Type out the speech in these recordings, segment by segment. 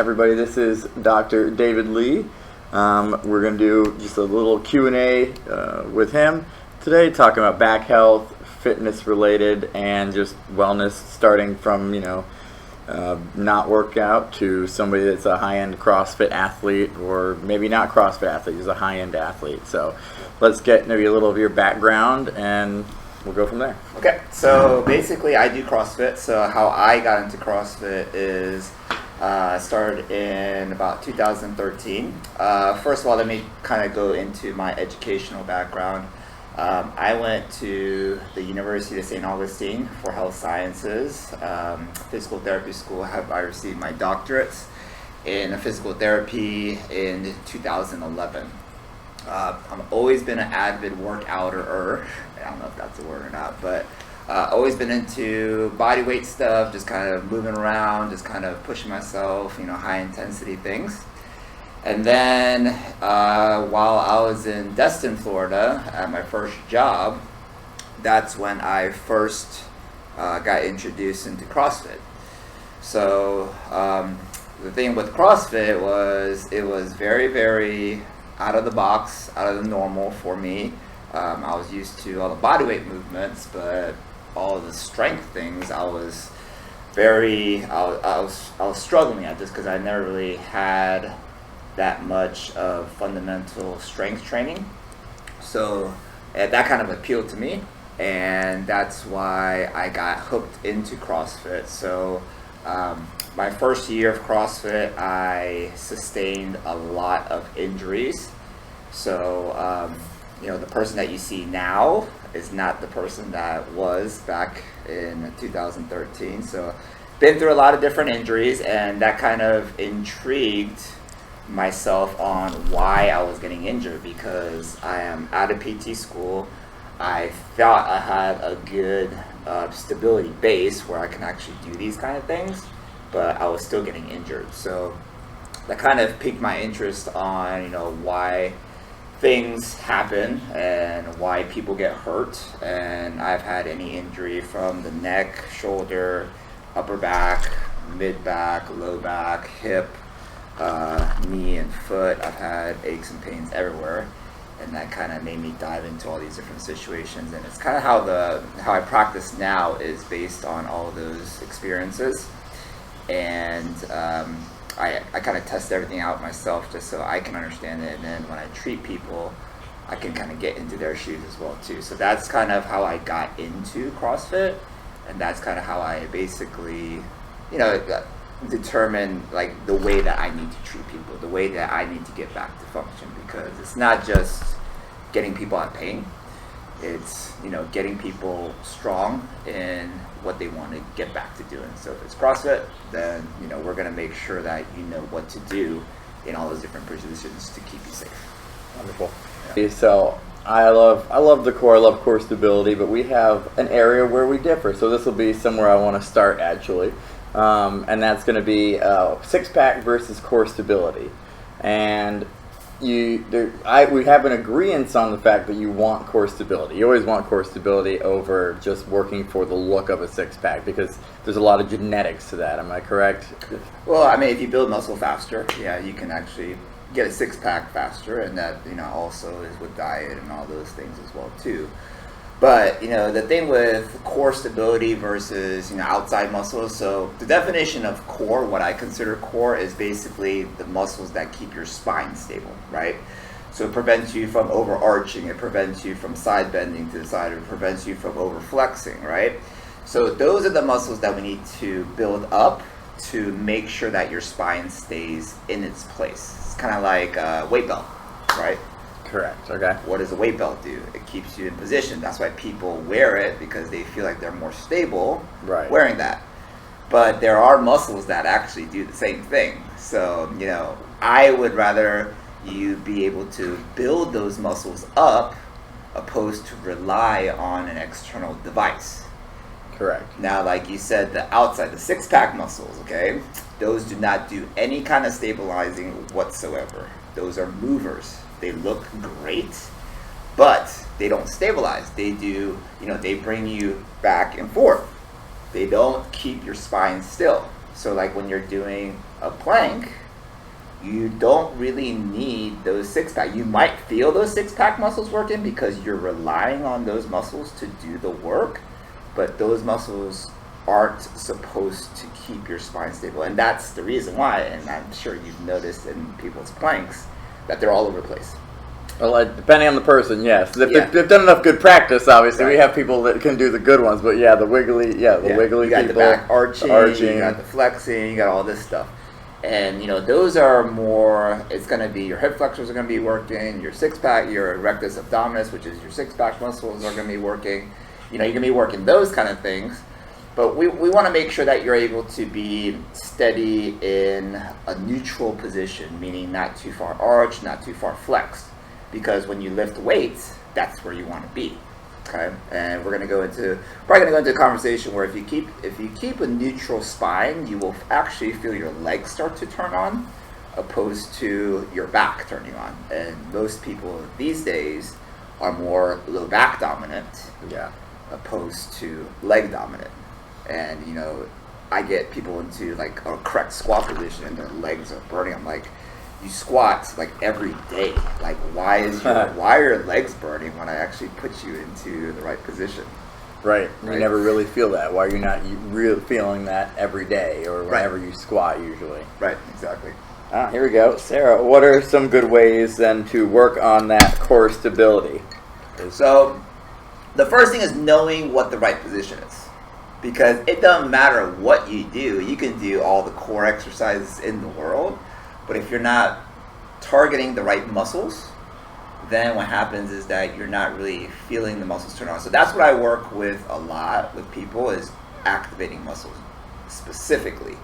everybody. This is Dr. David Lee. We're going to do just a little Q&A with him today, talking about back health, fitness related, and just wellness, starting from, not workout to somebody that's a high-end CrossFit athlete, or maybe not CrossFit athlete, is a high-end athlete. So let's get maybe a little of your background and we'll go from there. Okay, so basically I do CrossFit. So how I got into CrossFit is I started in about 2013. First of all, let me kind of go into my educational background. I went to the University of St. Augustine for health sciences, physical therapy school. I received my doctorates in physical therapy in 2011. I've always been an avid workouter. I don't know if that's a word or not, but always been into body weight stuff, just kind of moving around, just kind of pushing myself, high intensity things. And then while I was in Destin, Florida, at my first job, that's when I first got introduced into CrossFit. So the thing with CrossFit was it was very, very out of the box, out of the normal for me. I was used to all the bodyweight movements, but all the strength things I was struggling at, just because I never really had that much of fundamental strength training. So that kind of appealed to me, and that's why I got hooked into CrossFit. So my first year of CrossFit, I sustained a lot of injuries. So the person that you see now is not the person that was back in 2013. So been through a lot of different injuries, and that kind of intrigued myself on why I was getting injured, because I am out of PT school. I thought I had a good stability base where I can actually do these kind of things, but I was still getting injured. So that kind of piqued my interest on why things happen and why people get hurt. And I've had any injury from the neck, shoulder, upper back, mid back, low back, hip, knee and foot. I've had aches and pains everywhere, and that kind of made me dive into all these different situations. And it's kind of how I practice now is based on all of those experiences. And I kind of test everything out myself just so I can understand it, and then when I treat people, I can kind of get into their shoes as well too. So that's kind of how I got into CrossFit, and that's kind of how I basically, determine like the way that I need to treat people, the way that I need to get back to function, because it's not just getting people out of pain. It's getting people strong in what they want to get back to doing. So if it's CrossFit, then we're going to make sure that you know what to do in all those different positions to keep you safe. Wonderful. Yeah. So I love the core. I love core stability, but we have an area where we differ. So this will be somewhere I want to start actually, and that's going to be six-pack versus core stability. And we have an agreement on the fact that you want core stability. You always want core stability over just working for the look of a six-pack, because there's a lot of genetics to that. Am I correct? Well, I mean, if you build muscle faster, yeah, you can actually get a six-pack faster, and that also is with diet and all those things as well too. But the thing with core stability versus outside muscles, so the definition of core, what I consider core, is basically the muscles that keep your spine stable, right? So it prevents you from overarching, it prevents you from side bending to the side, it prevents you from over flexing, right? So those are the muscles that we need to build up to make sure that your spine stays in its place. It's kind of like a weight belt, right? Correct. Okay. What does a weight belt do? It keeps you in position. That's why people wear it, because they feel like they're more stable wearing that. But there are muscles that actually do the same thing. So, I would rather you be able to build those muscles up opposed to rely on an external device. Correct. Now, like you said, the outside, the six-pack muscles, okay, those do not do any kind of stabilizing whatsoever. Those are movers. They look great, but they don't stabilize. They do, they bring you back and forth. They don't keep your spine still. So like when you're doing a plank, you don't really need those six-pack. You might feel those six-pack muscles working because you're relying on those muscles to do the work, but those muscles aren't supposed to keep your spine stable. And that's the reason why, and I'm sure you've noticed in people's planks, that they're all over the place. Well, depending on the person, yes. If Yeah. they've done enough good practice, obviously. Right. We have people that can do the good ones, but yeah, the wiggly You got people. the back arching, you got the flexing, you got all this stuff. And, you know, those are more, it's going to be your hip flexors are going to be working, your six-pack, your rectus abdominis, which is your six-pack muscles are going to be working. You know, you're going to be working those kind of things. But we want to make sure that you're able to be steady in a neutral position, meaning not too far arched, not too far flexed. Because when you lift weights, that's where you want to be. Okay, and we're probably going to go into a conversation where if you keep a neutral spine, you will actually feel your legs start to turn on, opposed to your back turning on. And most people these days are more low back dominant, opposed to leg dominant. And you know, I get people into like a correct squat position and their legs are burning. I'm like, you squat like every day. Like, why are your legs burning when I actually put you into the right position? Right. You never really feel that. Why are you not really feeling that every day or whenever you squat usually? Right, exactly. Here we go. Sarah, what are some good ways then to work on that core stability? So the first thing is knowing what the right position is. Because it doesn't matter what you do. You can do all the core exercises in the world, but if you're not targeting the right muscles, then what happens is that you're not really feeling the muscles turn on. So that's what I work with a lot with people, is activating muscles specifically.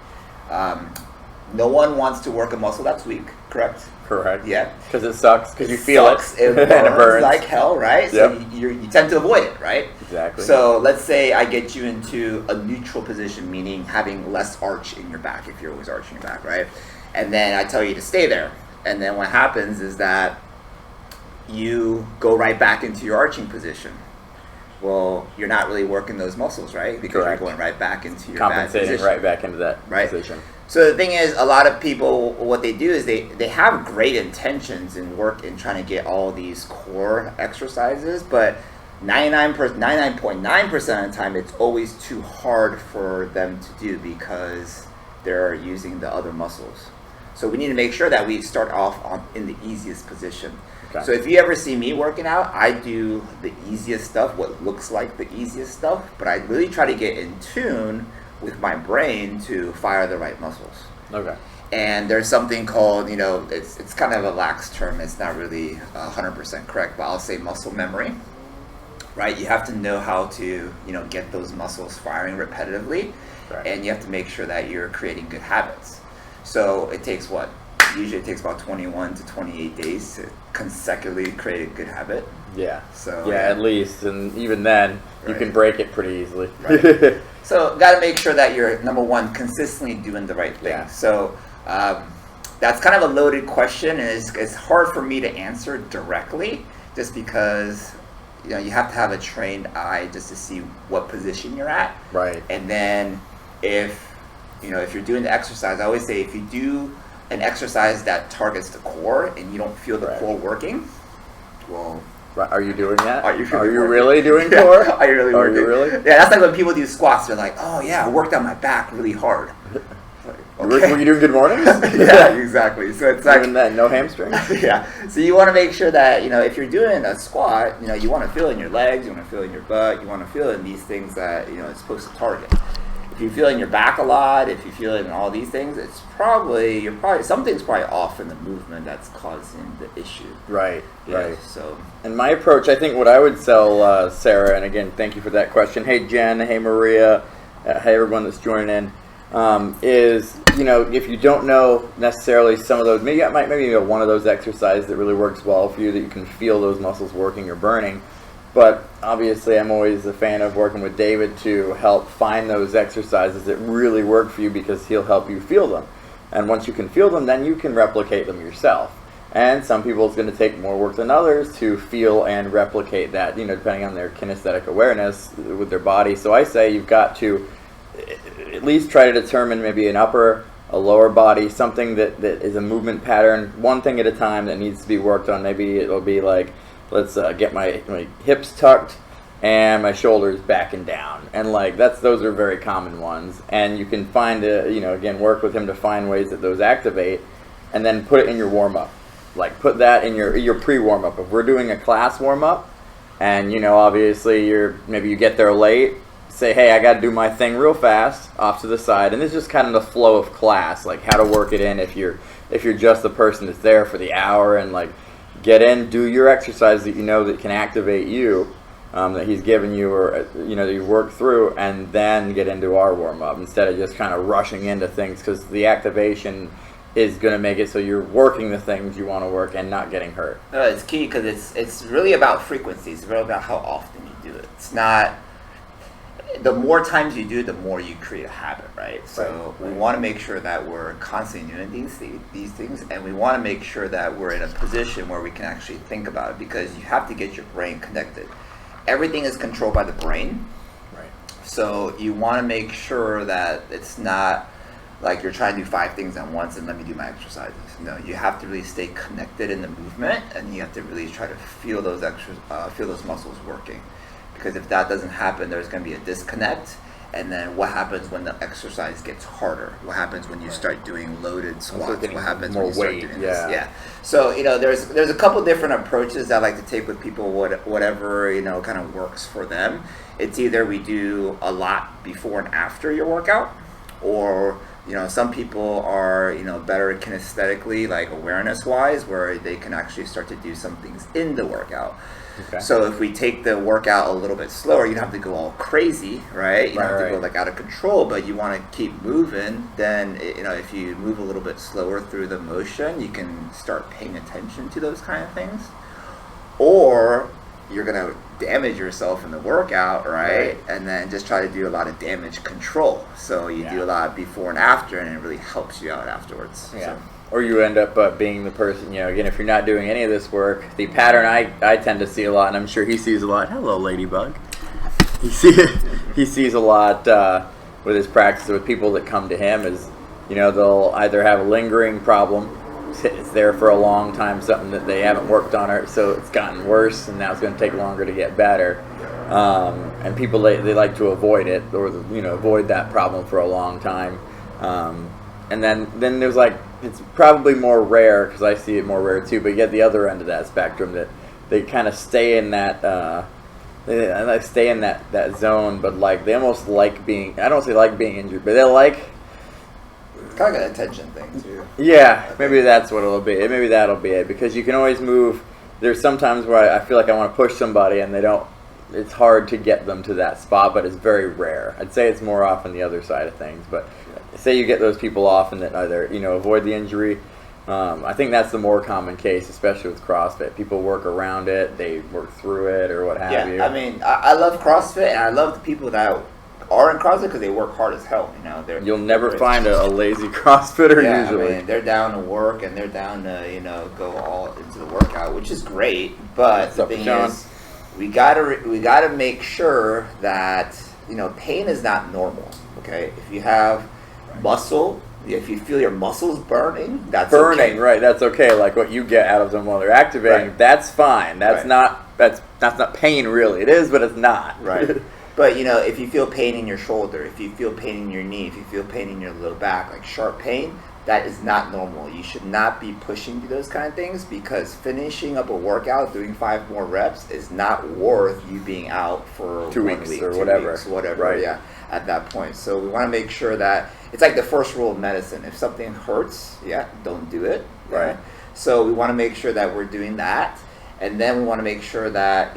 No one wants to work a muscle that's weak, correct? Correct. Yeah. Because it sucks, because you feel sucks, it. It and it burns like hell, right? Yep. So you tend to avoid it, right? Exactly. So let's say I get you into a neutral position, meaning having less arch in your back if you're always arching your back, right? And then I tell you to stay there. And then what happens is that you go right back into your arching position. Well, you're not really working those muscles, right? Because Correct. you're going right back into your bad compensating position. right back into that Right. position. So the thing is, a lot of people, what they do is they have great intentions in trying to get all these core exercises, but 99.9% of the time, it's always too hard for them to do because they're using the other muscles. So we need to make sure that we start off in the easiest position. Okay. So if you ever see me working out, I do the easiest stuff, what looks like the easiest stuff, but I really try to get in tune with my brain to fire the right muscles. Okay. And there's something called, you know, it's kind of a lax term. It's not really 100% correct, but I'll say muscle memory, right? You have to know how to, you know, get those muscles firing repetitively, Right. and you have to make sure that you're creating good habits. So it takes what? Usually it takes about 21 to 28 days to consecutively create a good habit. Yeah. So Yeah, at least. And even then, you Right. can break it pretty easily. Right. So got to make sure that you're, number one, consistently doing the right thing. Yeah. So that's kind of a loaded question, and it's hard for me to answer directly, just because, you know, you have to have a trained eye just to see what position you're at. Right. And then if you're doing the exercise, I always say if you do an exercise that targets the core and you don't feel the Right. core working, well, Right. Are you doing that? Are you really doing yeah, core? are you really Are working? you really? Yeah, that's like when people do squats. They're like, "Oh yeah, I worked on my back really hard." Like, Were you doing good mornings? Yeah, exactly. So it's like, Even then, no hamstrings? yeah. So you want to make sure that, you know, if you're doing a squat, you know, you want to feel it in your legs, you want to feel it in your butt, you want to feel it in these things that, you know, it's supposed to target. If you feel it in your back a lot, if you feel it in all these things, something's probably off in the movement that's causing the issue. Right. Yeah, Right. So And my approach, I think what I would tell Sarah, and again, thank you for that question. Hey, Jen. Hey, Maria. Hey, everyone that's joining in. Is, you know, if you don't know necessarily some of those, maybe you know one of those exercises that really works well for you, that you can feel those muscles working or burning. But obviously, I'm always a fan of working with David to help find those exercises that really work for you, because he'll help you feel them. And once you can feel them, then you can replicate them yourself. And some people, it's going to take more work than others to feel and replicate that, you know, depending on their kinesthetic awareness with their body. So I say you've got to, at least try to determine maybe an upper, a lower body, something that is a movement pattern, one thing at a time that needs to be worked on. Maybe it'll be like, let's get my hips tucked and my shoulders back and down, and like those are very common ones. And you can find again, work with him to find ways that those activate, and then put it in your warm up. Like put that in your pre warm up. If we're doing a class warm up, and obviously maybe you get there late, say, hey, I got to do my thing real fast off to the side, and this is just kind of the flow of class, like how to work it in if you're just the person that's there for the hour, and like get in, do your exercise that that can activate you. That he's given you, or that you work through, and then get into our warm up instead of just kind of rushing into things, because the activation is going to make it so you're working the things you want to work and not getting hurt. It's key because it's really about frequency. It's really about how often you do it. It's not. The more times you do it, the more you create a habit, right? So we want to make sure that we're constantly doing these things, and we want to make sure that we're in a position where we can actually think about it, because you have to get your brain connected. Everything is controlled by the brain. Right. So you want to make sure that it's not like you're trying to do 5 things at once and let me do my exercises. No, you have to really stay connected in the movement, and you have to really try to feel those muscles working. Because if that doesn't happen, there's going to be a disconnect. And then what happens when the exercise gets harder? What happens when you start doing loaded squats? What happens when you start doing this? Yeah. So there's a couple different approaches I like to take with people. Whatever kind of works for them. It's either we do a lot before and after your workout, or some people are better kinesthetically, like awareness wise, where they can actually start to do some things in the workout. Okay. So if we take the workout a little bit slower, you don't have to go all crazy, right? You don't have to go like out of control, but you want to keep moving. Then if you move a little bit slower through the motion, you can start paying attention to those kind of things. Or you're gonna damage yourself in the workout, right? And then just try to do a lot of damage control. So you do a lot before and after, and it really helps you out afterwards. Yeah. So. Or you end up being the person, again, if you're not doing any of this work, the pattern I tend to see a lot, and I'm sure he sees a lot. Hello, Ladybug. He sees a lot with his practice with people that come to him is, they'll either have a lingering problem, it's there for a long time, something that they haven't worked on, or so it's gotten worse, and now it's going to take longer to get better. And people, they like to avoid it, or avoid that problem for a long time. And then there's it's probably more rare, because I see it more rare too, but you get the other end of that spectrum that they kind of stay in that that zone, but they almost like being, I don't say like being injured, but they're it's kind of an attention thing too. Yeah, maybe that's what it'll be. Maybe that'll be it, because you can always move. There's sometimes where I feel like I want to push somebody and it's hard to get them to that spot, but it's very rare. I'd say it's more often the other side of things, but say you get those people often that either avoid the injury. I think that's the more common case, especially with CrossFit. People work around it, they work through it, or what have you. Yeah, I mean, I love CrossFit, and I love the people that are in CrossFit because they work hard as hell. You'll never find a lazy CrossFitter usually. I mean, they're down to work, and they're down to go all into the workout, which is great. But the thing is, we gotta make sure that pain is not normal. Okay, if you have muscle, if you feel your muscles burning, that's okay. Right? That's okay. Like what you get out of them while they're activating, that's fine. That's not pain really. It is, but it's not. Right. But if you feel pain in your shoulder, if you feel pain in your knee, if you feel pain in your low back, like sharp pain, that is not normal. You should not be pushing through those kind of things, because finishing up a workout, doing 5 more reps is not worth you being out for 2 weeks or whatever. Right. Yeah, at that point. So we want to make sure that it's like the first rule of medicine. If something hurts, don't do it. Right. So we want to make sure that we're doing that, and then we want to make sure that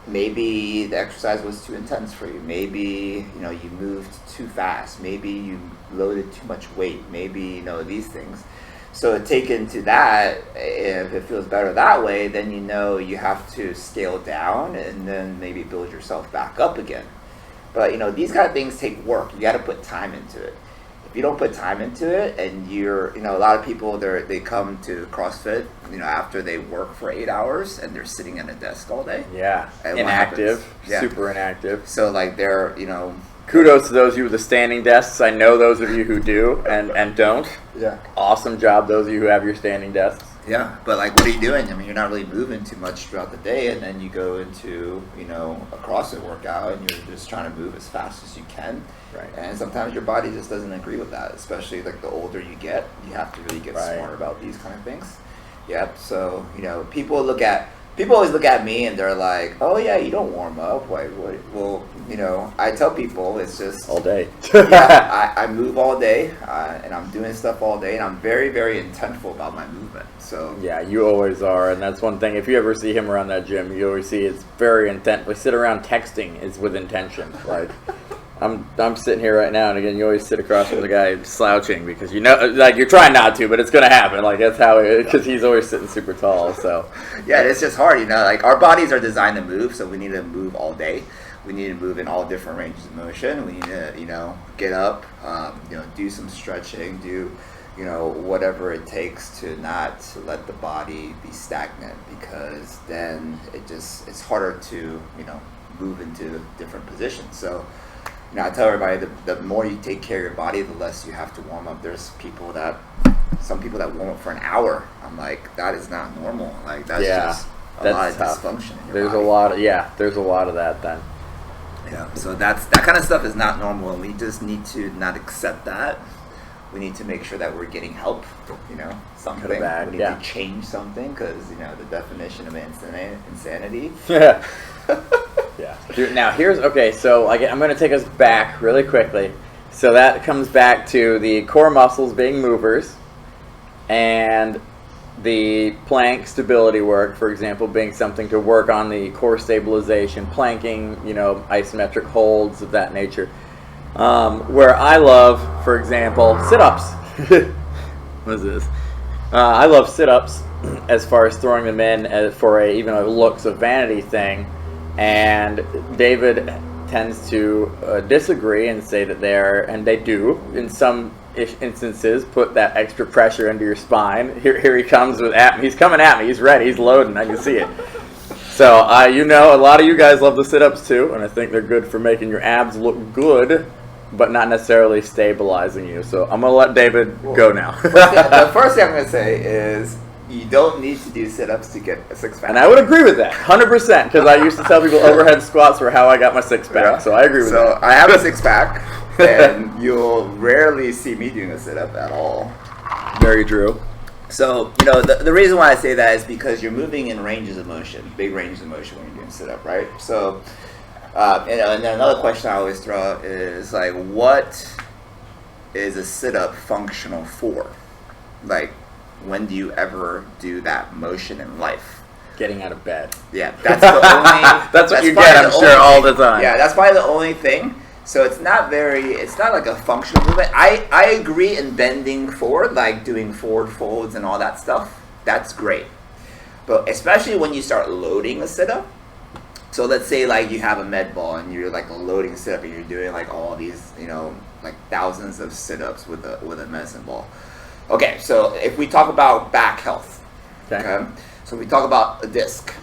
maybe the exercise was too intense for you. Maybe you moved too fast. Maybe you loaded too much weight. Maybe these things. So take into that, if it feels better that way, then you have to scale down and then maybe build yourself back up again. But these kind of things take work. You got to put time into it. If you don't put time into it, and you're, a lot of people, they come to CrossFit, after they work for 8 hours and they're sitting at a desk all day. Yeah. Inactive, super inactive. So they're, kudos to those of you with the standing desks. I know those of you who do and don't. Yeah. Awesome job, those of you who have your standing desks. Yeah, but like, what are you doing? I mean, you're not really moving too much throughout the day, and then you go into, you know, a CrossFit workout, and you're just trying to move as fast as you can. Right. And sometimes your body just doesn't agree with that, especially like the older you get. You have to really get Right. smart about these kind of things. Yep. So, you know, people always look at me and they're like, "Oh yeah, you don't warm up." Why? Well, you know, I tell people it's just All day. yeah, I move all day, and I'm doing stuff all day, and I'm very, very intentful about my movement. So Yeah, you always are, and that's one thing. If you ever see him around that gym, you always see it's very intent. We sit around texting is with intention. Like I'm sitting here right now, and again, you always sit across from the guy slouching because you know, like you're trying not to, but it's gonna happen. Like that's how because he's always sitting super tall. So yeah, it's just hard, you know. Like our bodies are designed to move, so we need to move all day. We need to move in all different ranges of motion. We need to, you know, get up, you know, do some stretching, do, you know, whatever it takes to not let the body be stagnant, because then it's harder to, you know, move into different positions. So, you know, I tell everybody the more you take care of your body, the less you have to warm up. There's some people that warm up for an hour. I'm like, that is not normal. Like that's just a lot of tough. dysfunction in your There's body. there's a lot of that then. Yeah, so that kind of stuff is not normal, and we just need to not accept that. We need to make sure that we're getting help, you know, something. We need to change something, because, you know, the definition of insanity. Yeah. Yeah. Now so I'm going to take us back really quickly. So that comes back to the core muscles being movers, and the plank stability work, for example, being something to work on the core stabilization, planking, you know, isometric holds of that nature. Where I love, for example, sit-ups. What is this? I love sit-ups as far as throwing them in for even a looks of vanity thing. And David tends to disagree and say that they do, in some instances, put that extra pressure into your spine. Here he comes he's coming at me, he's ready, he's loading, I can see it. So, you know, a lot of you guys love the sit-ups too, and I think they're good for making your abs look good, but not necessarily stabilizing you. So I'm going to let David go now. The first thing I'm going to say is, you don't need to do sit-ups to get a six-pack. And I would agree with that, 100%, because I used to tell people overhead squats were how I got my six-pack, Yeah. so I agree with that. So I have a six-pack, and you'll rarely see me doing a sit-up at all. Very true. So, you know, the reason why I say that is because you're moving in ranges of motion, big ranges of motion when you're doing sit-up, right? So, and then another question I always throw out is, like, what is a sit-up functional for? Like, when do you ever do that motion in life? Getting out of bed. Yeah, that's the only... That's what you get, I'm sure, all the time. Yeah, that's probably the only thing. So it's not like a functional movement. I agree in bending forward, like doing forward folds and all that stuff. That's great. But especially when you start loading a sit-up. So let's say like you have a med ball and you're like loading a sit-up and you're doing like all these, you know, like thousands of sit-ups with a medicine ball. Okay, so if we talk about back health, okay? So we talk about a disc.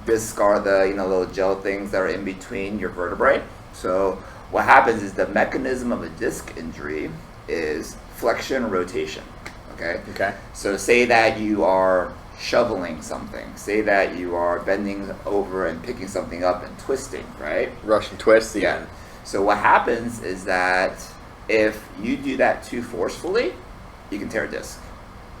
Discs are the, you know, little gel things that are in between your vertebrae. So what happens is the mechanism of a disc injury is flexion rotation, okay? Okay. So say that you are shoveling something. Say that you are bending over and picking something up and twisting, right? Russian twist. Yeah. So what happens is that if you do that too forcefully, you can tear a disc.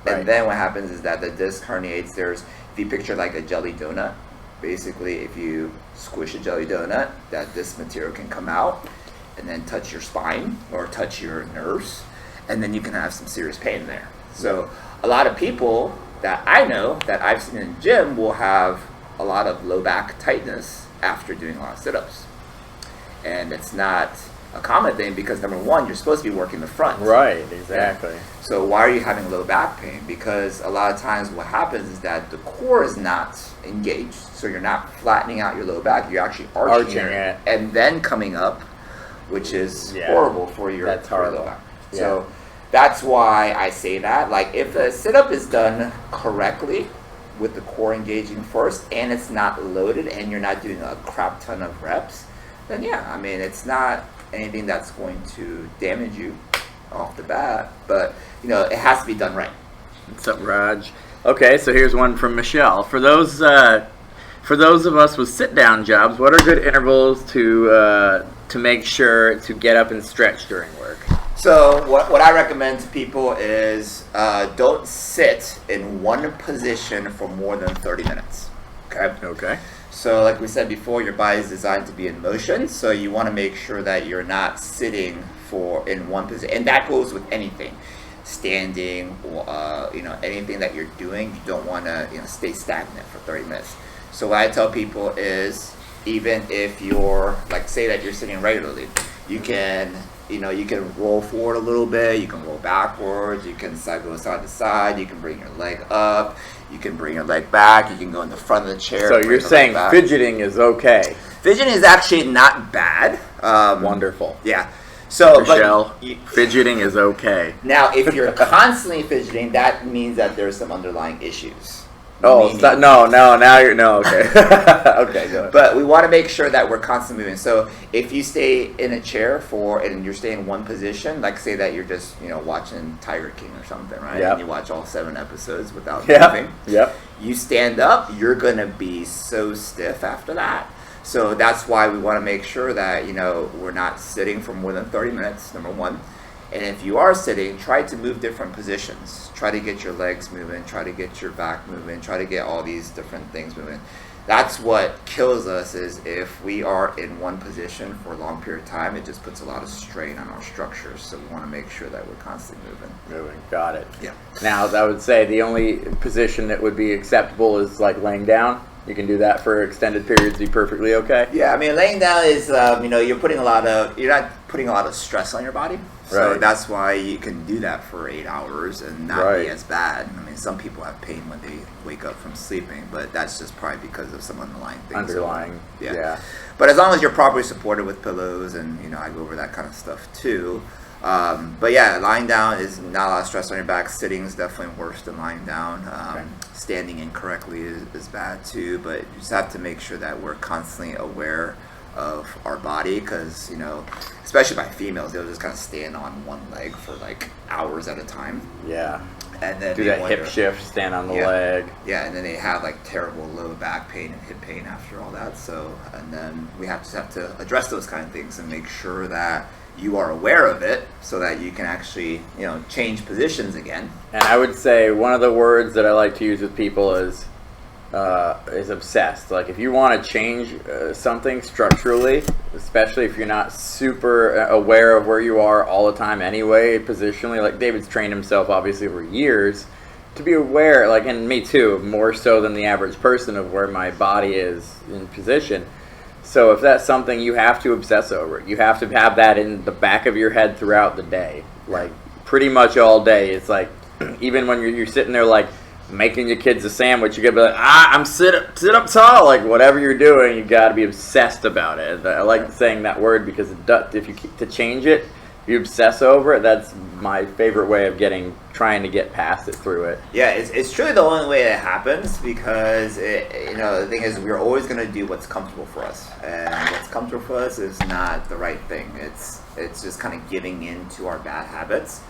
Right. And then what happens is that the disc herniates. If you picture like a jelly donut, basically if you squish a jelly donut, that disc material can come out and then touch your spine or touch your nerves, and then you can have some serious pain there. So a lot of people that I know that I've seen in the gym will have a lot of low back tightness after doing a lot of sit-ups. And it's not a common thing because, number one, you're supposed to be working the front. Right, exactly. Yeah. So why are you having low back pain? Because a lot of times what happens is that the core is not engaged. So you're not flattening out your low back. You're actually arching it and then coming up, which is horrible for your low back. Yeah. So that's why I say that. Like, if a sit-up is done correctly with the core engaging first and it's not loaded and you're not doing a crap ton of reps, then yeah, I mean, it's not anything that's going to damage you off the bat. But it has to be done right. What's up, Raj? Okay, so here's one from Michelle. For those of us with sit-down jobs, what are good intervals to make sure to get up and stretch during work? So what I recommend to people is don't sit in one position for more than 30 minutes. Okay. So like we said before, your body is designed to be in motion, so you want to make sure that you're not sitting in one position. And that goes with anything. Standing, anything that you're doing, you don't want to stay stagnant for 30 minutes. So what I tell people is, even if you're, like, say that you're sitting regularly, you can roll forward a little bit, you can roll backwards, you can go side to side, you can bring your leg up, you can bring your leg back, you can go in the front of the chair. So you're saying fidgeting is okay? Fidgeting is actually not bad. Wonderful. Yeah. So, Michelle, fidgeting is okay. Now, if you're constantly fidgeting, that means that there's some underlying issues. Oh, now you're, okay. Okay, go ahead. But we want to make sure that we're constantly moving. So if you stay in a chair and you're staying in one position, like say that you're just, watching Tiger King or something, right? Yep. And you watch all 7 episodes without moving. Yep. You stand up, you're going to be so stiff after that. So that's why we want to make sure that, we're not sitting for more than 30 minutes, number one. And if you are sitting, try to move different positions. Try to get your legs moving, try to get your back moving, try to get all these different things moving. That's what kills us, is if we are in one position for a long period of time, it just puts a lot of strain on our structures. So we want to make sure that we're constantly moving. Got it. Yeah. Now, I would say the only position that would be acceptable is like laying down. You can do that for extended periods, be perfectly okay. Yeah, I mean, laying down is, you're not putting a lot of stress on your body. So Right. that's why you can do that for 8 hours and not Right. be as bad. I mean, some people have pain when they wake up from sleeping, but that's just probably because of some underlying things. Yeah. But as long as you're properly supported with pillows, and I go over that kind of stuff too. But yeah, lying down is not a lot of stress on your back. Sitting is definitely worse than lying down. Standing incorrectly is bad too. But you just have to make sure that we're constantly aware of our body, because especially by females, they'll just kind of stand on one leg for like hours at a time. Yeah. And then Do that hip shift, stand on the leg. Yeah, and then they have like terrible low back pain and hip pain after all that. So, and then we have to address those kind of things and make sure that you are aware of it, so that you can actually change positions again. And I would say one of the words that I like to use with people is obsessed. Like, if you want to change something structurally, especially if you're not super aware of where you are all the time anyway, positionally, like David's trained himself obviously over years to be aware, like, and me too, more so than the average person, of where my body is in position. So if that's something, you have to obsess over it. You have to have that in the back of your head throughout the day, like pretty much all day. It's like, even when you're sitting there like making your kids a sandwich, you gotta be like, I'm sit up tall. Like, whatever you're doing, you gotta be obsessed about it. I like saying that word because if you to change it, if you obsess over it, that's my favorite way of trying to get past it, through it. Yeah, it's truly the only way it happens, because the thing is, we're always going to do what's comfortable for us, and what's comfortable for us is not the right thing. It's just kind of giving in to our bad habits,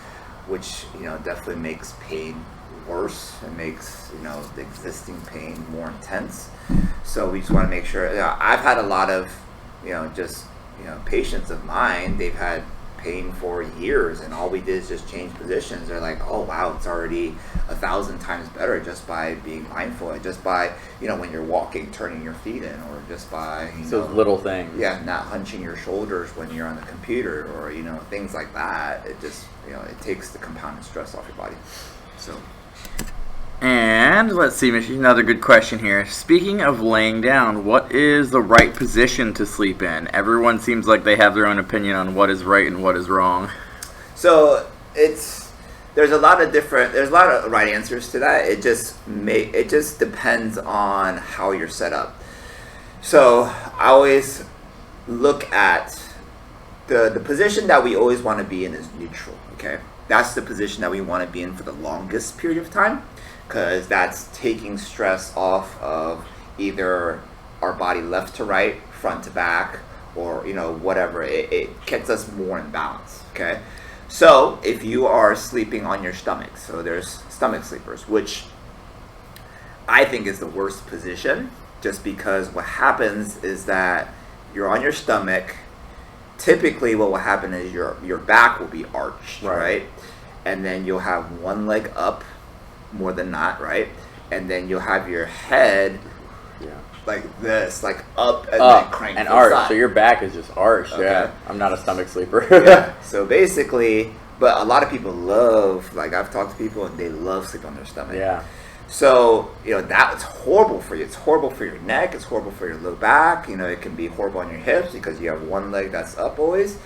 which definitely makes pain worse and makes the existing pain more intense. So we just want to make sure. I've had a lot of patients of mine. They've had pain for years, and all we did is just change positions. They're like, oh wow, it's already 1,000 times better just by being mindful, just by when you're walking, turning your feet in, or just by those little things. Yeah, not hunching your shoulders when you're on the computer, or things like that. It just it takes the compounded stress off your body. So. And let's see, Michelle, another good question here. Speaking of laying down, what is the right position to sleep in? Everyone seems like they have their own opinion on what is right and what is wrong. So there's a lot of right answers to that. It just depends on how you're set up. So I always look at the position that we always want to be in is neutral. Okay, that's the position that we want to be in for the longest period of time, because that's taking stress off of either our body left to right, front to back, or whatever. It gets us more in balance. Okay, so if you are sleeping on your stomach, so there's stomach sleepers, which I think is the worst position, just because what happens is that you're on your stomach. Typically what will happen is your back will be arched, right? And then you'll have one leg up more than not, right? And then you'll have your head like this, like up and then crank and to the arched. side. So your back is just arched. Okay. Yeah, I'm not a stomach sleeper. Yeah. So basically, but a lot of people love, like I've talked to people and they love sleep on their stomach. Yeah. So, that's horrible for you. It's horrible for your neck. It's horrible for your low back. It can be horrible on your hips because you have one leg that's up always.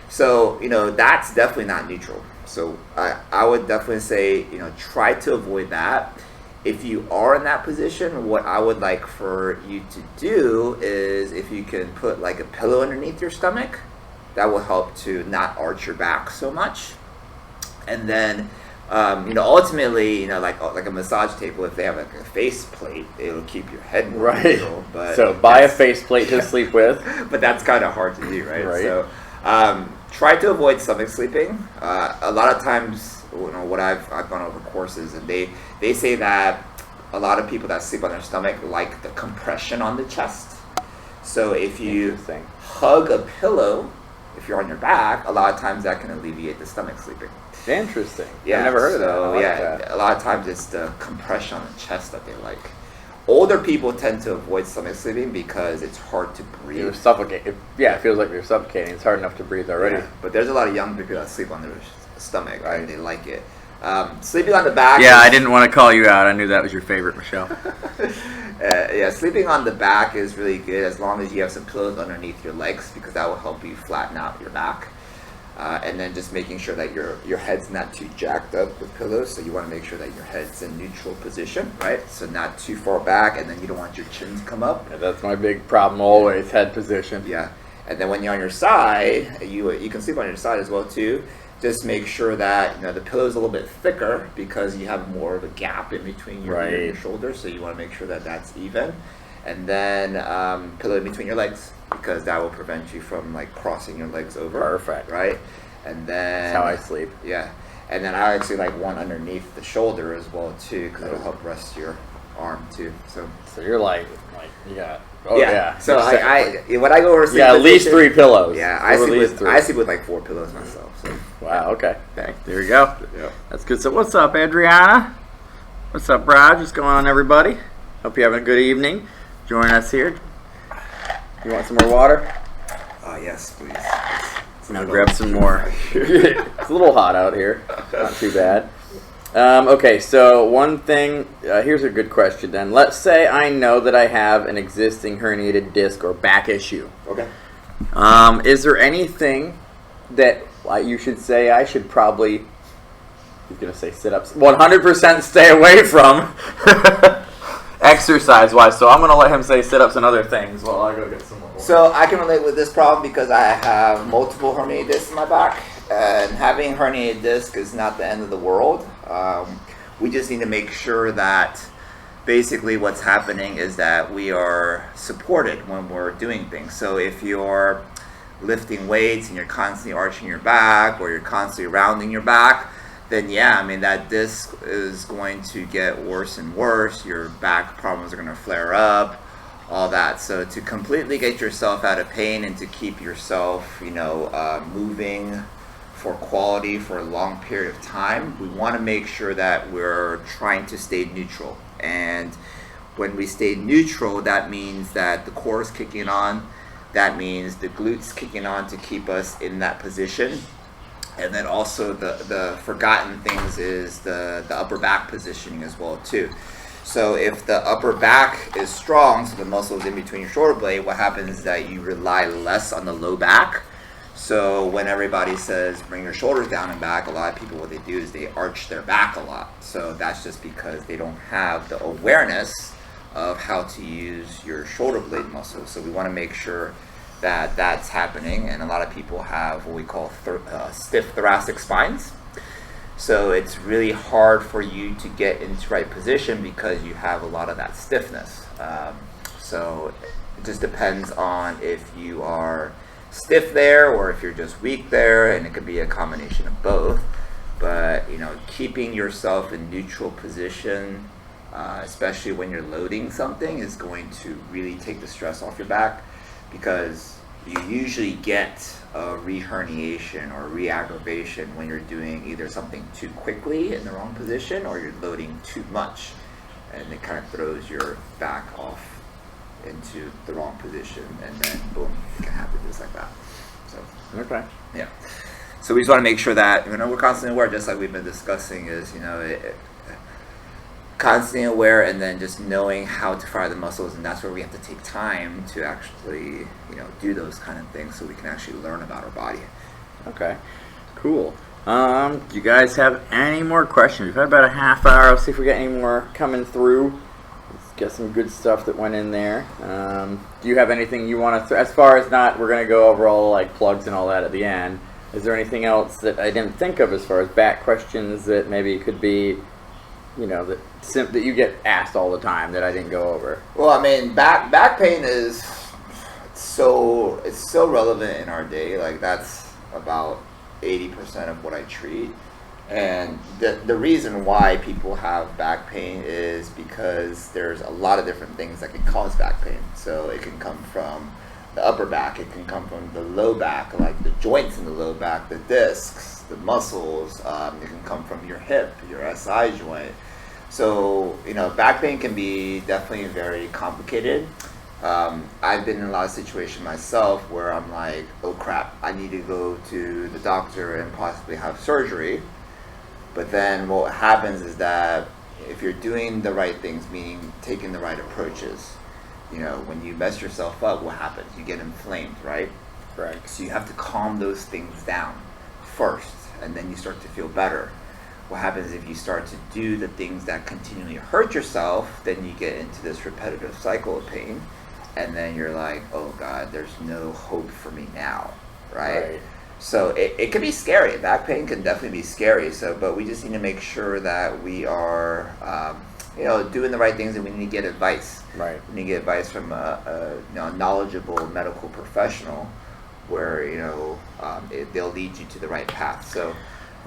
So, that's definitely not neutral. So I would definitely say, try to avoid that. If you are in that position, what I would like for you to do is if you can put like a pillow underneath your stomach, that will help to not arch your back so much. And then ultimately, like a massage table, if they have like a face plate, it'll keep your head more neutral. But so buy a face plate to sleep with. But that's kind of hard to do, right? Right. So try to avoid stomach sleeping. A lot of times, what I've gone over courses, and they say that a lot of people that sleep on their stomach like the compression on the chest. So if you hug a pillow, if you're on your back, a lot of times that can alleviate the stomach sleeping. Interesting. Yeah, I've never heard of that. I like that. A lot of times it's the compression on the chest that they like. Older people tend to avoid stomach sleeping because it's hard to breathe. You're suffocating. It feels like you're suffocating. It's hard enough to breathe already. Yeah, but there's a lot of young people that sleep on their stomach, right? And they like it. Sleeping on the back. Yeah, I didn't want to call you out. I knew that was your favorite, Michelle. Sleeping on the back is really good as long as you have some pillows underneath your legs, because that will help you flatten out your back. And then just making sure that your head's not too jacked up with pillows. So you want to make sure that your head's in neutral position, right? So not too far back, and then you don't want your chin to come up. Yeah, that's my big problem always, head position. Yeah. And then when you're on your side, you can sleep on your side as well too. Just make sure that the pillow's a little bit thicker because you have more of a gap in between your ear and your shoulders. So you want to make sure that that's even. And then pillow in between your legs, because that will prevent you from like crossing your legs over. Perfect. Right? And then that's how I sleep. Yeah. And then I actually like one underneath the shoulder as well too, because it'll help rest your arm too. So you're like you got. Oh yeah. So I when I go over sleep, at least 3 pillows. Yeah, I sleep with like 4 pillows myself. So. Wow. Okay. There you go. Yeah. That's good. So what's up, Adriana? What's up, Brad? What's going on, everybody? Hope you're having a good evening. Join us here. You want some more water? Oh yes, please. Now grab some more. It's a little hot out here. Not too bad. Okay, so one thing, here's a good question then. Let's say I know that I have an existing herniated disc or back issue. Okay. Is there anything that you should say I should probably, he's going to say sit-ups, 100% stay away from exercise-wise, so I'm going to let him say sit-ups and other things while I go get some more. So I can relate with this problem because I have multiple herniated discs in my back, and having a herniated disc is not the end of the world. We just need to make sure that basically what's happening is that we are supported when we're doing things. So if you're lifting weights and you're constantly arching your back or you're constantly rounding your back, then that disc is going to get worse and worse. Your back problems are going to flare up, all that. So to completely get yourself out of pain and to keep yourself, moving for quality for a long period of time, we want to make sure that we're trying to stay neutral. And when we stay neutral, that means that the core is kicking on. That means the glutes kicking on to keep us in that position. And then also the forgotten things is the upper back positioning as well too. So if the upper back is strong, so the muscles in between your shoulder blade, what happens is that you rely less on the low back. So when everybody says bring your shoulders down and back, a lot of people, what they do is they arch their back a lot. So that's just because they don't have the awareness of how to use your shoulder blade muscles. So we want to make sure that that's happening. And a lot of people have what we call stiff thoracic spines. So it's really hard for you to get into right position because you have a lot of that stiffness. So it just depends on if you are stiff there or if you're just weak there, and it could be a combination of both. But keeping yourself in neutral position, especially when you're loading something, is going to really take the stress off your back, because you usually get a re-herniation or re-aggravation when you're doing either something too quickly in the wrong position or you're loading too much, and it kind of throws your back off into the wrong position, and then boom, it can happen just like that. So Okay. yeah. So we just want to make sure that we're constantly aware, just like we've been discussing, is constantly aware, and then just knowing how to fire the muscles, and that's where we have to take time to actually do those kind of things, so we can actually learn about our body. Okay. Cool. Do you guys have any more questions? We've had about a half hour. Let's see if we get any more coming through. Let's get some good stuff that went in there. Do you have anything you want to, as far as not, we're going to go over all like plugs and all that at the end. Is there anything else that I didn't think of as far as back questions that maybe could be, that you get asked all the time that I didn't go over? Well, I mean, back pain is so relevant in our day. Like, that's about 80% of what I treat. And the reason why people have back pain is because there's a lot of different things that can cause back pain. So it can come from the upper back, it can come from the low back, like the joints in the low back, the discs, the muscles. It can come from your hip, your SI joint. So, back pain can be definitely very complicated. I've been in a lot of situations myself where I'm like, oh crap, I need to go to the doctor and possibly have surgery. But then what happens is that if you're doing the right things, meaning taking the right approaches, when you mess yourself up, what happens? You get inflamed, right? Right. So you have to calm those things down first, and then you start to feel better. What happens if you start to do the things that continually hurt yourself, then you get into this repetitive cycle of pain, and then you're like, oh God, there's no hope for me now, right? So it can be scary. Back pain can definitely be scary. But we just need to make sure that we are doing the right things, and we need to get advice. Right. We need to get advice from a knowledgeable medical professional, where they'll lead you to the right path. So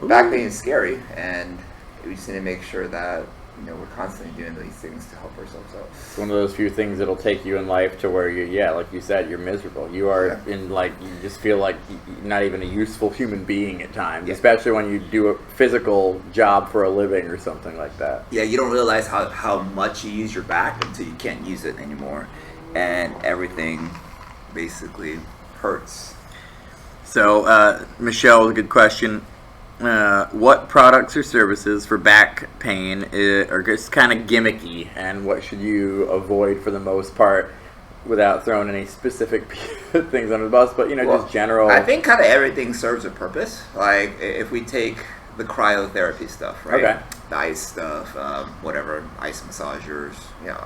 back pain is scary, and we just need to make sure that we're constantly doing these things to help ourselves out. It's one of those few things that'll take you in life to where like you said, you're miserable. You are you just feel like you're not even a useful human being at times, especially when you do a physical job for a living or something like that. Yeah, you don't realize how much you use your back until you can't use it anymore, and everything basically hurts. So, Michelle, a good question. What products or services for back pain are just kind of gimmicky, and what should you avoid for the most part, without throwing any specific things under the bus, but just general? I think kind of everything serves a purpose. Like, if we take the cryotherapy stuff, right? Okay. The ice stuff, whatever, ice massagers,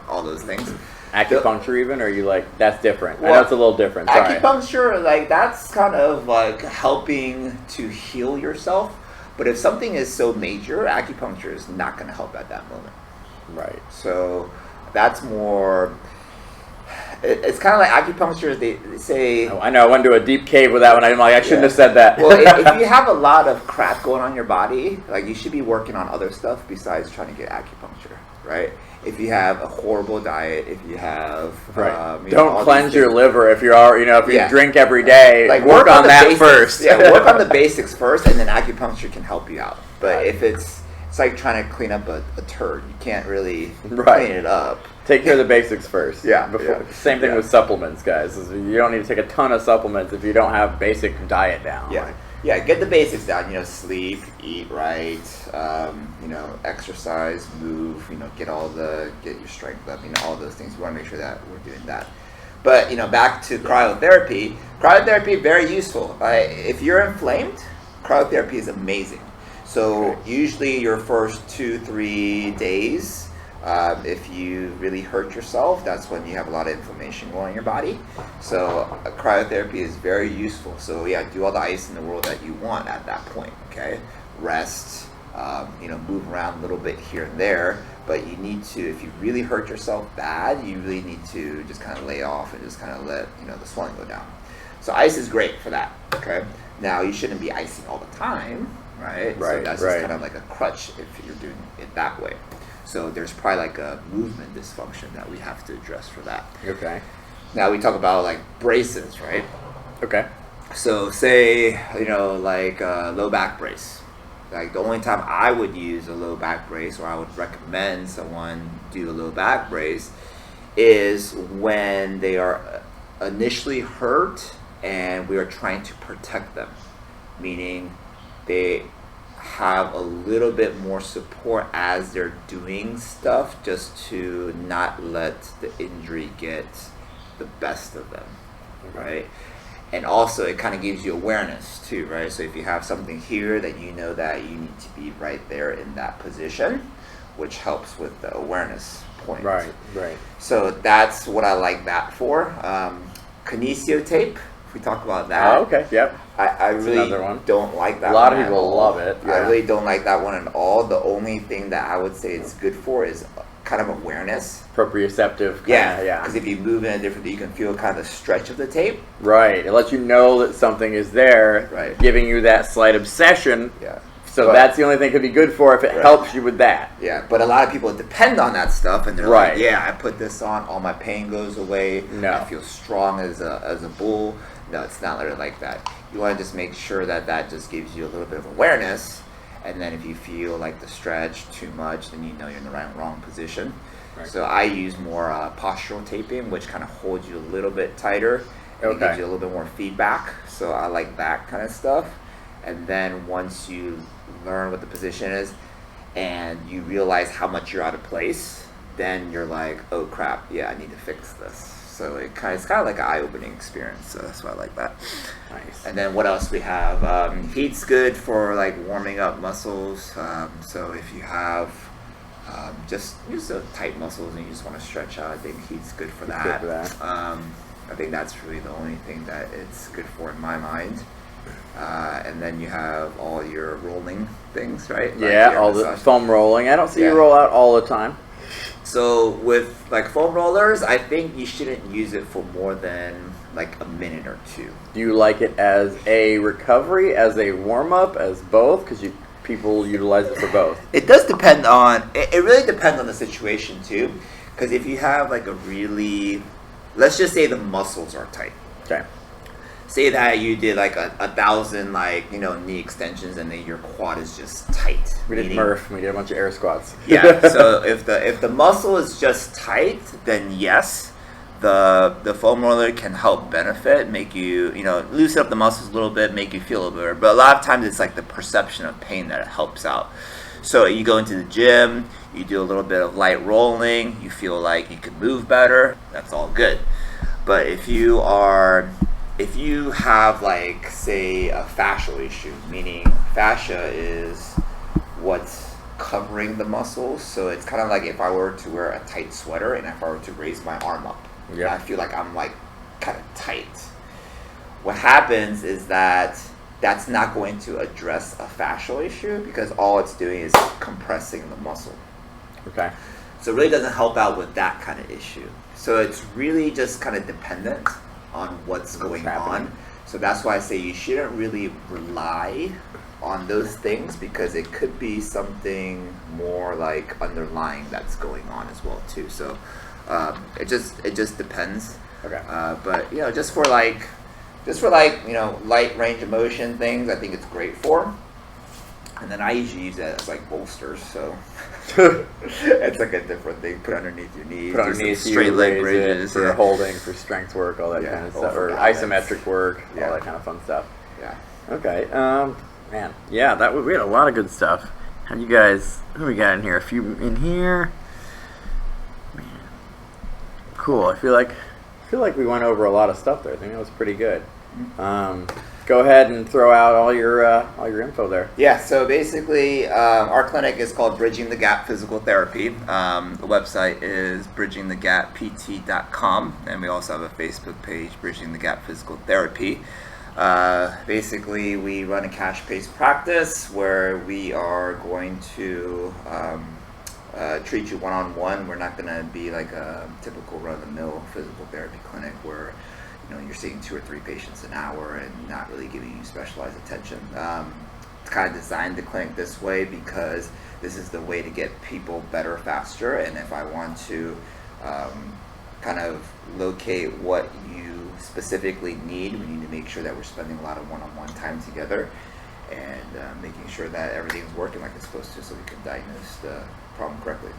all those things. Acupuncture even, or are you like, that's different? I know it's a little different. Sorry. Acupuncture, like, that's kind of like helping to heal yourself. But if something is so major, acupuncture is not going to help at that moment. Right. So that's more. It's kind of like acupuncture. They say. Oh, I know. I went into a deep cave with that one. I'm like, I shouldn't have said that. Well, if you have a lot of crap going on in your body, like, you should be working on other stuff besides trying to get acupuncture, right? If you have a horrible diet, if you have don't cleanse your liver if you're already, if you drink every day, like, work on that basics first. Work on the basics first, and then acupuncture can help you out. But if it's like trying to clean up a turd, you can't really clean it up. Take care of the basics first. Yeah. Same thing with supplements, guys. You don't need to take a ton of supplements if you don't have basic diet down. Yeah, get the basics down. Sleep, eat right, exercise, move. Get your strength up. All those things. We want to make sure that we're doing that. But back to cryotherapy. Cryotherapy, very useful. If you're inflamed, cryotherapy is amazing. So usually your first 2-3 days, if you really hurt yourself, that's when you have a lot of inflammation going on in your body. So cryotherapy is very useful. So do all the ice in the world that you want at that point. Okay, rest, move around a little bit here and there. But you need to, if you really hurt yourself bad, you really need to just kind of lay off and just kind of let the swelling go down. So ice is great for that. Okay. Now you shouldn't be icing all the time, right? So Right, that's right. just kind of like a crutch if you're doing it that way. So there's probably like a movement dysfunction that we have to address for that. Okay. Now we talk about like braces, right? Okay. So say, like a low back brace. Like the only time I would use a low back brace, or I would recommend someone do a low back brace, is when they are initially hurt and we are trying to protect them. Meaning they have a little bit more support as they're doing stuff, just to not let the injury get the best of them, right? And also it kind of gives you awareness too, right? So if you have something here, that you know that you need to be right there in that position, which helps with the awareness point. Right. So that's what I like that for. Kinesio tape, if we talk about that. Oh, okay. Yep. I really another one. don't like that A lot one of at people all. love it. I Yeah. really don't like that one at all. The only thing that I would say it's good for is kind of awareness. Proprioceptive. Yeah. Because Yeah. if you move in a different, you can feel kind of the stretch of the tape. Right. It lets you know that something is there. Right. Giving you that slight obsession. Yeah. So But- that's the only thing it could be good for if it Right. helps you with that. Yeah, but a lot of people depend on that stuff, and they're Right. like, "Yeah, I put this on, all my pain goes away. No. I feel strong as a bull." No, it's not really like that. You want to just make sure that just gives you a little bit of awareness, and then if you feel like the stretch too much, then you know you're in the wrong position. Right. So I use more postural taping, which kind of holds you a little bit tighter, and it Okay. gives you a little bit more feedback. So I like that kind of stuff. And then once you learn what the position is, and you realize how much you're out of place, then you're like, oh crap, yeah, I need to fix this. So it's kind of like an eye-opening experience. So that's why I like that. Nice. And then what else we have? Heat's good for like warming up muscles. So if you have just the tight muscles and you just want to stretch out, I think heat's good for that. Good for that. I think that's really the only thing that it's good for in my mind. And then you have all your rolling things, right? Like Yeah, your all the massage. foam rolling. I don't see Yeah. you roll out all the time. So with like foam rollers, I think you shouldn't use it for more than like a minute or two. Do you like it as a recovery, as a warm up, as both? Because people utilize it for both. It does depend on. It really depends on the situation too, because if you have like a really, let's just say the muscles are tight. Okay. Say that you did like a 1,000 knee extensions, and then your quad is just tight. We did meaning- Murph. We did a bunch of air squats. Yeah. So if the muscle is just tight, then yes, the foam roller can help benefit, make you loosen up the muscles a little bit, make you feel a little better. But a lot of times it's like the perception of pain that it helps out. So you go into the gym, you do a little bit of light rolling, you feel like you can move better. That's all good. But if you have like say a fascial issue, meaning fascia is what's covering the muscles, so it's kind of like if I were to wear a tight sweater and if I were to raise my arm up, Yeah. I feel like I'm like kind of tight. What happens is that's not going to address a fascial issue, because all it's doing is compressing the muscle. Okay. So it really doesn't help out with that kind of issue. So it's really just kind of dependent on what's going happening. on. So that's why I say you shouldn't really rely on those things, because it could be something more like underlying that's going on as well too. So it just depends. Okay. But just for light range of motion things, I think it's great for. And then I usually use that as like bolsters, so it's like a different thing. Put underneath your knees, Put do some underneath straight you, leg raise it bridges, for yeah. holding, for strength work, all that Yeah, kind of all stuff, for or balance. isometric work, Yeah. all that kind of fun stuff. Yeah. Okay. Man, yeah, we had a lot of good stuff. How you guys? Who we got in here? A few in here. Man, cool. I feel like we went over a lot of stuff there. I think that was pretty good. Go ahead and throw out all your info there. Yeah, so basically, our clinic is called Bridging the Gap Physical Therapy. The website is bridgingthegappt.com, and we also have a Facebook page, Bridging the Gap Physical Therapy. Basically, we run a cash-based practice where we are going to treat you one-on-one. We're not going to be like a typical run-of-the-mill physical therapy clinic where you're seeing 2 or 3 patients an hour and not really giving you specialized attention. It's kind of designed the clinic this way because this is the way to get people better faster. And if I want to kind of locate what you specifically need, we need to make sure that we're spending a lot of one-on-one time together and making sure that everything's working like it's supposed to, so we can diagnose the problem correctly.